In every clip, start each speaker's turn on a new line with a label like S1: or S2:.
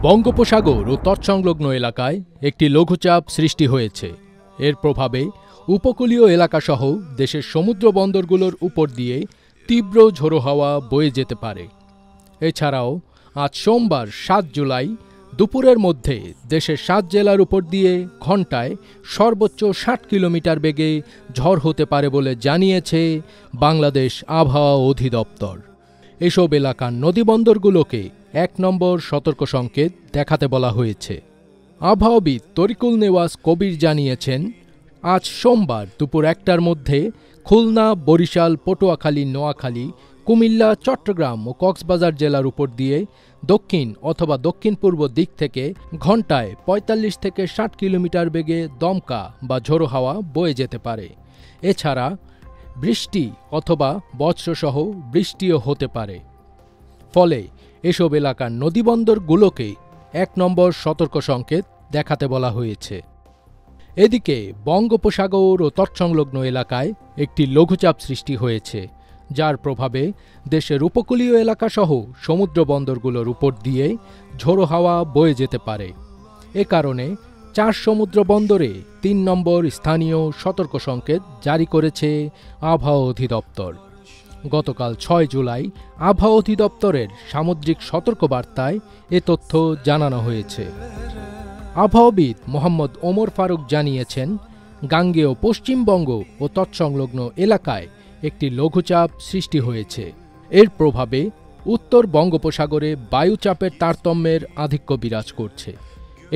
S1: বঙ্গোপসাগর ও তৎসংলগ্ন এলাকায় একটি লঘুচাপ সৃষ্টি হয়েছে। এর প্রভাবে উপকূলীয় এলাকাসহ দেশের সমুদ্র বন্দরগুলোর উপর দিয়ে তীব্র ঝোড়ো হাওয়া বয়ে যেতে পারে। এছাড়াও আজ সোমবার ৭ জুলাই দুপুরের মধ্যে দেশের ৭ জেলার উপর দিয়ে ঘণ্টায় সর্বোচ্চ ৬০ কিলোমিটার বেগে ঝড় হতে পারে বলে জানিয়েছে বাংলাদেশ আবহাওয়া অধিদপ্তর। এসব এলাকার নদীবন্দরগুলোকে ১ নম্বর সতর্ক সংকেত দেখাতে বলা হয়েছে। আবহাওয়াবিদ তরিকুল নেওয়াজ কবির জানিয়েছেন, আজ সোমবার দুপুর ১টার মধ্যে খুলনা, বরিশাল, পটুয়াখালী, নোয়াখালী, কুমিল্লা, চট্টগ্রাম ও কক্সবাজার জেলার উপর দিয়ে দক্ষিণ অথবা দক্ষিণ পূর্ব দিক থেকে ঘণ্টায় ৪৫ থেকে ৬০ কিলোমিটার বেগে দমকা বা ঝোড়ো হাওয়া বয়ে যেতে পারে। এছাড়া বৃষ্টি অথবা বজ্রসহ বৃষ্টিও হতে পারে। ফলে এসব এলাকার নদীবন্দরগুলোকে ১ নম্বর সতর্ক সংকেত দেখাতে বলা হয়েছে। এদিকে বঙ্গোপসাগর ও তৎসংলগ্ন এলাকায় একটি লঘুচাপ সৃষ্টি হয়েছে, যার প্রভাবে দেশের উপকূলীয় এলাকাসহ সমুদ্র বন্দরগুলোর উপর দিয়ে ঝোড়ো হাওয়া বয়ে যেতে পারে। এ কারণে ৪ সমুদ্র বন্দরে ৩ নম্বর স্থানীয় সতর্ক সংকেত জারি করেছে আবহাওয়া অধিদপ্তর। গতকাল ৬ জুলাই আবহাওয়া অধিদপ্তরের সামুদ্রিক সতর্কবার্তায় এ তথ্য জানানো হয়েছে। আবহাওয়াবিদ মোহাম্মদ ওমর ফারুক জানিয়েছেন, গাঙ্গেয় পশ্চিমবঙ্গ ও তৎসংলগ্ন এলাকায় একটি লঘুচাপ সৃষ্টি হয়েছে। এর প্রভাবে উত্তর বঙ্গোপসাগরে বায়ুচাপের তারতম্যের আধিক্য বিরাজ করছে।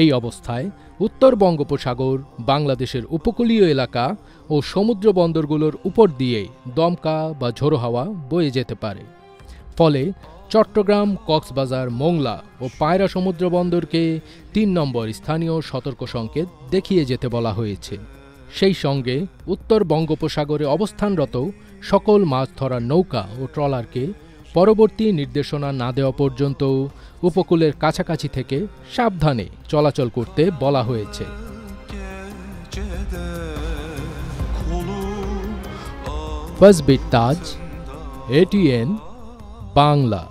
S1: এই অবস্থায় উত্তর বঙ্গোপসাগর, বাংলাদেশের উপকূলীয় এলাকা ও সমুদ্র বন্দরগুলোর উপর দিয়ে দমকা বা ঝোড়ো হাওয়া বয়ে যেতে পারে। ফলে চট্টগ্রাম, কক্সবাজার, মোংলা ও পায়রা সমুদ্র বন্দরকে ৩ নম্বর স্থানীয় সতর্ক সংকেত দেখিয়ে যেতে বলা হয়েছে। সেই সঙ্গে উত্তর বঙ্গোপসাগরে অবস্থানরত সকল মাছ ধরার নৌকা ও ট্রলারকে পরবর্তী নির্দেশনা না দেওয়া পর্যন্ত উপকূলের কাছাকাছি থেকে সাবধানে চলাচল করতে বলা হয়েছে। ফাজবির তাজ, ATN বাংলা।